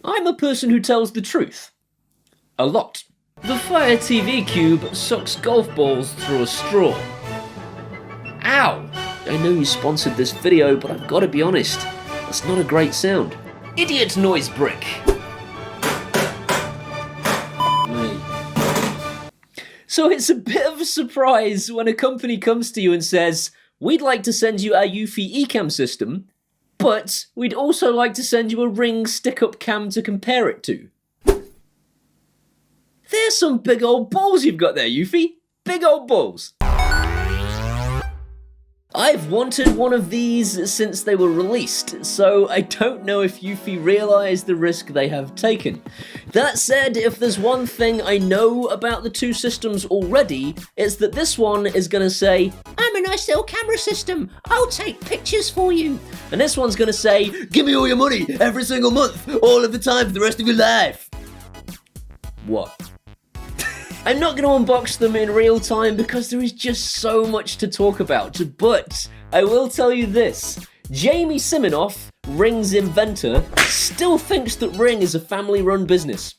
I'm a person who tells the truth. A lot. The Fire TV Cube sucks golf balls through a straw. Ow! I know you sponsored this video, but I've got to be honest, that's not a great sound. Idiot noise brick. So it's a bit of a surprise when a company comes to you and says, we'd like to send you our Eufy eCam system, but we'd also like to send you a Ring stick-up cam to compare it to. There's some big old balls you've got there, Eufy. Big old balls. I've wanted one of these since they were released, so I don't know if Eufy realised the risk they have taken. That said, if there's one thing I know about the two systems already, it's that this one is going to say, I'm a nice little camera system, I'll take pictures for you. And this one's going to say, give me all your money, every single month, all of the time for the rest of your life. What? I'm not going to unbox them in real time because there is just so much to talk about, but I will tell you this. Jamie Siminoff, Ring's inventor, still thinks that Ring is a family-run business.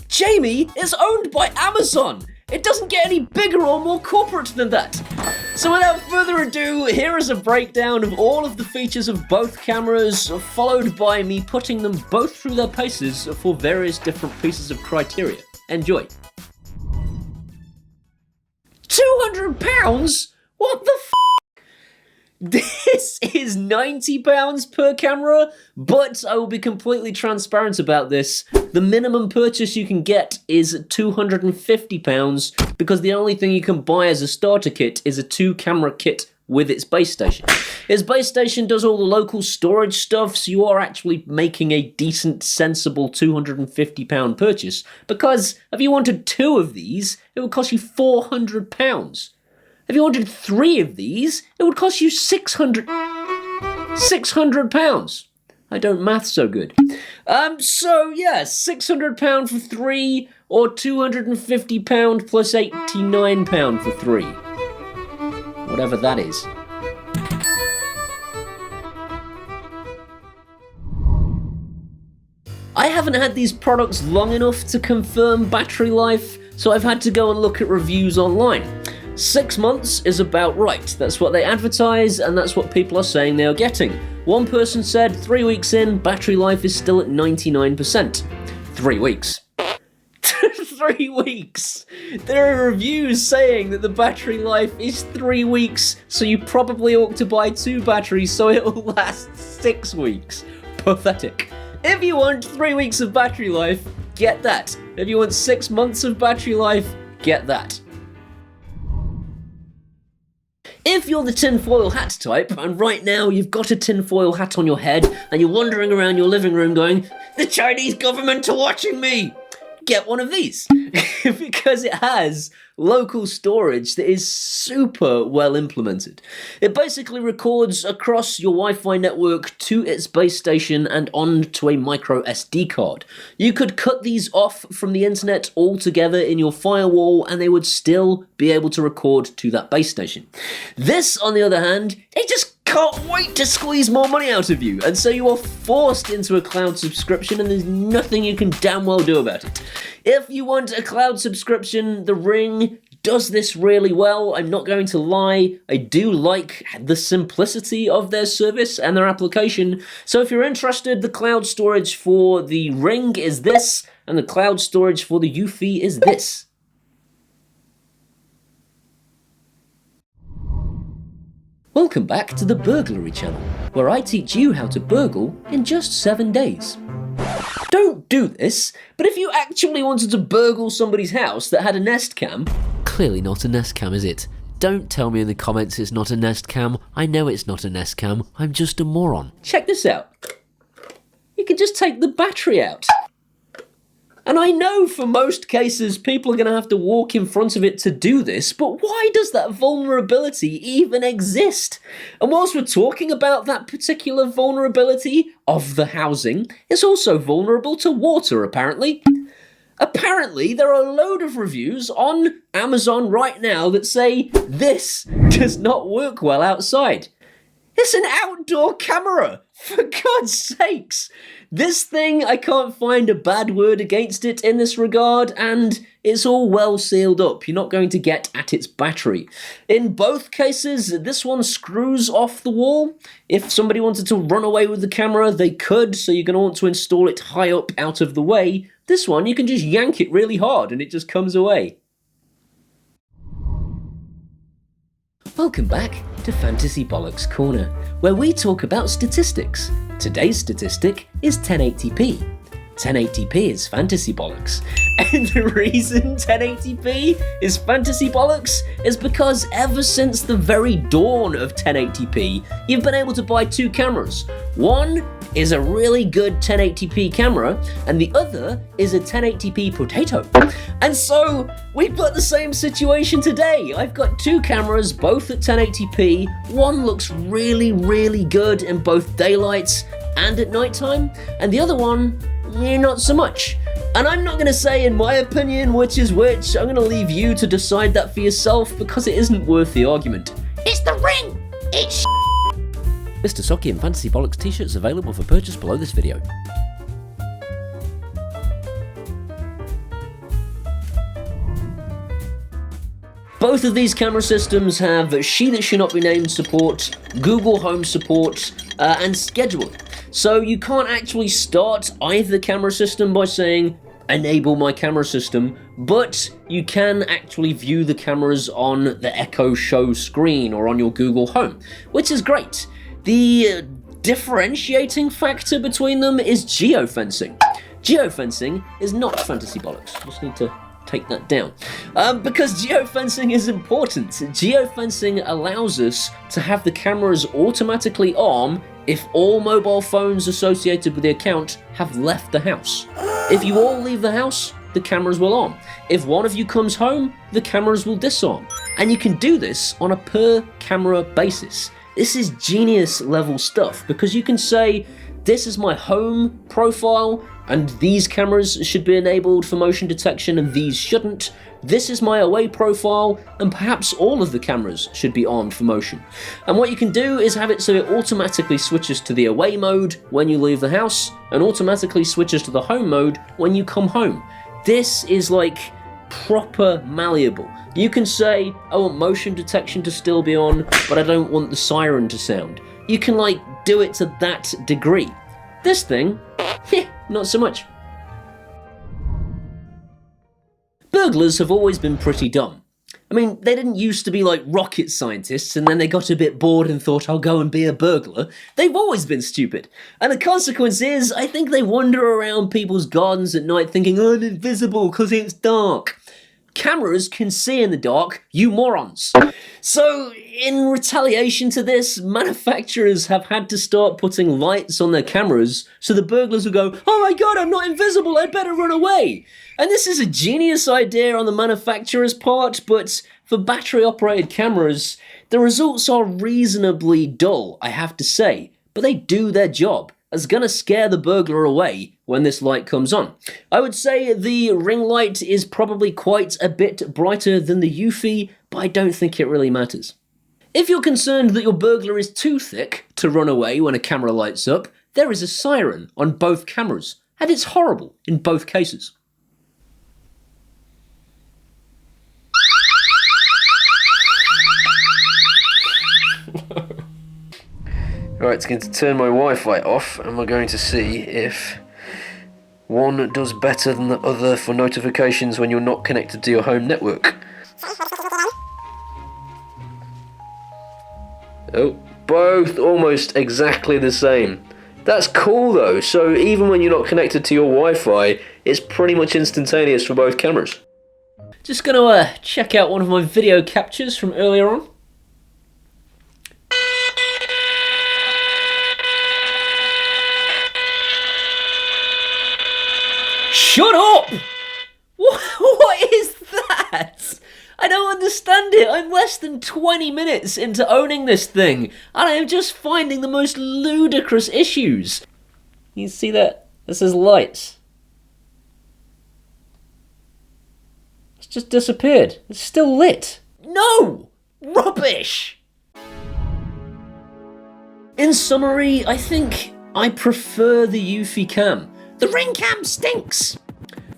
Jamie is owned by Amazon! It doesn't get any bigger or more corporate than that. So without further ado, here is a breakdown of all of the features of both cameras, followed by me putting them both through their paces for various different pieces of criteria. Enjoy. £200? What the f***? This is £90 per camera, but I will be completely transparent about this. The minimum purchase you can get is £250 because the only thing you can buy as a starter kit is a 2-camera kit with its base station. Its base station does all the local storage stuff, so you are actually making a decent, sensible £250 purchase, because if you wanted 2 of these, it would cost you £400. If you wanted 3 of these, it would cost you £600. I don't math so good. So yeah, £600 for 3, or £250 plus £89 for 3. Whatever that is. I haven't had these products long enough to confirm battery life, so I've had to go and look at reviews online. 6 months is about right. That's what they advertise, and that's what people are saying they are getting. One person said 3 weeks in, battery life is still at 99%. 3 weeks. 3 weeks! There are reviews saying that the battery life is 3 weeks, so you probably ought to buy 2 batteries so it will last 6 weeks. Pathetic. If you want 3 weeks of battery life, get that. If you want 6 months of battery life, get that. If you're the tinfoil hat type, and right now you've got a tinfoil hat on your head, and you're wandering around your living room going, the Chinese government are watching me! Get one of these, because it has local storage that is super well implemented. It basically records across your Wi-Fi network to its base station and onto a micro SD card. You could cut these off from the internet altogether in your firewall and they would still be able to record to that base station. This, on the other hand, they just can't wait to squeeze more money out of you, and so you are forced into a cloud subscription and there's nothing you can damn well do about it. If you want a cloud subscription, the Ring does this really well. I'm not going to lie, I do like the simplicity of their service and their application, so if you're interested, the cloud storage for the Ring is this, and the cloud storage for the Eufy is this. Welcome back to the Burglary Channel, where I teach you how to burgle in just 7 days. Don't do this, but if you actually wanted to burgle somebody's house that had a Nest Cam... Clearly not a Nest Cam, is it? Don't tell me in the comments it's not a Nest Cam. I know it's not a Nest Cam. I'm just a moron. Check this out. You can just take the battery out. And I know for most cases people are going to have to walk in front of it to do this, but why does that vulnerability even exist? And whilst we're talking about that particular vulnerability of the housing, it's also vulnerable to water, apparently. Apparently, there are a load of reviews on Amazon right now that say this does not work well outside. It's an outdoor camera, for God's sakes. This thing, I can't find a bad word against it in this regard, and it's all well sealed up. You're not going to get at its battery. In both cases, this one screws off the wall. If somebody wanted to run away with the camera, they could, so you're going to want to install it high up out of the way. This one, you can just yank it really hard and it just comes away. Welcome back to Fantasy Bollocks Corner, where we talk about statistics. Today's statistic is 1080p. 1080p is fantasy bollocks. And the reason 1080p is fantasy bollocks is because ever since the very dawn of 1080p, you've been able to buy two cameras. One is a really good 1080p camera, and the other is a 1080p potato. And so, we've got the same situation today. I've got two cameras, both at 1080p. One looks really, really good in both daylight and at nighttime, and the other one, not so much. And I'm not going to say, in my opinion, which is which. I'm going to leave you to decide that for yourself, because it isn't worth the argument. It's the ring! It's Mr. Socky and Fantasy Bollocks t-shirts available for purchase below this video. Both of these camera systems have She That Should Not Be Named support, Google Home support, and scheduling. So you can't actually start either camera system by saying, enable my camera system, but you can actually view the cameras on the Echo Show screen or on your Google Home, which is great. The differentiating factor between them is geofencing. Geofencing is not fantasy bollocks. Just need to take that down. Because geofencing is important. Geofencing allows us to have the cameras automatically arm if all mobile phones associated with the account have left the house. If you all leave the house, the cameras will arm. If one of you comes home, the cameras will disarm. And you can do this on a per camera basis. This is genius level stuff, because you can say, this is my home profile, and these cameras should be enabled for motion detection and these shouldn't. This is my away profile, and perhaps all of the cameras should be armed for motion. And what you can do is have it so it automatically switches to the away mode when you leave the house, and automatically switches to the home mode when you come home. This is like proper malleable. You can say, I want motion detection to still be on, but I don't want the siren to sound. You can do it to that degree. This thing, not so much. Burglars have always been pretty dumb. I mean, they didn't used to be like rocket scientists and then they got a bit bored and thought, I'll go and be a burglar. They've always been stupid. And the consequence is, I think they wander around people's gardens at night thinking, oh, I'm invisible because it's dark. Cameras can see in the dark, you morons. So, in retaliation to this, manufacturers have had to start putting lights on their cameras so the burglars will go, oh my god, I'm not invisible, I'd better run away. And this is a genius idea on the manufacturer's part, but for battery-operated cameras, the results are reasonably dull, I have to say. But they do their job. It's gonna scare the burglar away when this light comes on. I would say the ring light is probably quite a bit brighter than the Eufy, but I don't think it really matters. If you're concerned that your burglar is too thick to run away when a camera lights up, there is a siren on both cameras, and it's horrible in both cases. Right, it's going to turn my Wi-Fi off, and we're going to see if one does better than the other for notifications when you're not connected to your home network. Oh, both almost exactly the same. That's cool though, so even when you're not connected to your Wi-Fi, it's pretty much instantaneous for both cameras. Just gonna check out one of my video captures from earlier on. Shut up! What is that? I don't understand it. I'm less than 20 minutes into owning this thing, and I am just finding the most ludicrous issues. You see that? This says lights. It's just disappeared. It's still lit. No! Rubbish! In summary, I think I prefer the Eufy Cam. The Ring Cam stinks!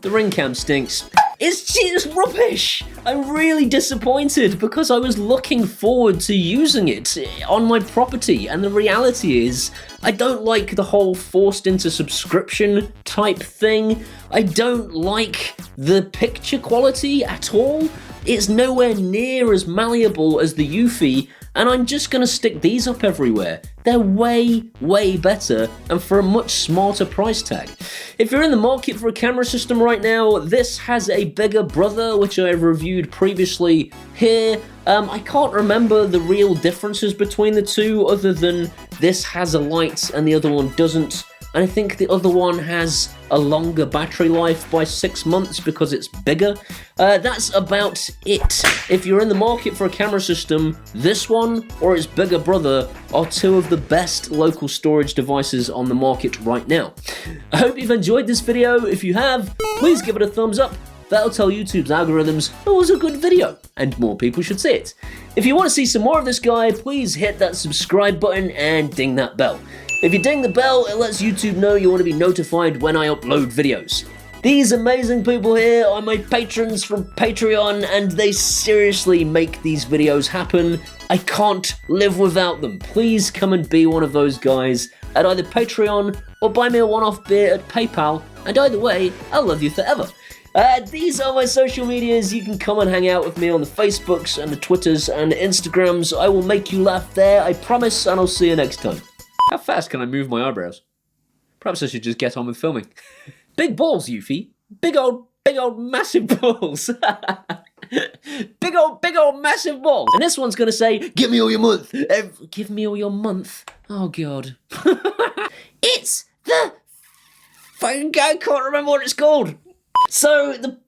The Ring Cam stinks. It's just rubbish! I'm really disappointed because I was looking forward to using it on my property, and the reality is I don't like the whole forced into subscription type thing. I don't like the picture quality at all. It's nowhere near as malleable as the Eufy, and I'm just gonna stick these up everywhere. They're way, way better and for a much smarter price tag. If you're in the market for a camera system right now, this has a bigger brother, which I've reviewed previously here. I can't remember the real differences between the two other than this has a light and the other one doesn't. And I think the other one has a longer battery life by 6 months because it's bigger. That's about it. If you're in the market for a camera system, this one or its bigger brother are two of the best local storage devices on the market right now. I hope you've enjoyed this video. If you have, please give it a thumbs up. That'll tell YouTube's algorithms it was a good video, and more people should see it. If you want to see some more of this guy, please hit that subscribe button and ding that bell. If you ding the bell, it lets YouTube know you want to be notified when I upload videos. These amazing people here are my patrons from Patreon, and they seriously make these videos happen. I can't live without them. Please come and be one of those guys at either Patreon or buy me a one-off beer at PayPal, and either way, I'll love you forever. These are my social medias. You can come and hang out with me on the Facebooks and the Twitters and the Instagrams. I will make you laugh there, I promise, and I'll see you next time. How fast can I move my eyebrows? Perhaps I should just get on with filming. Big balls, Eufy. Big old, massive balls. big old, massive balls. And this one's gonna say, give me all your month. Give me all your month? Oh, God. It's the... I can't remember what it's called. So, the...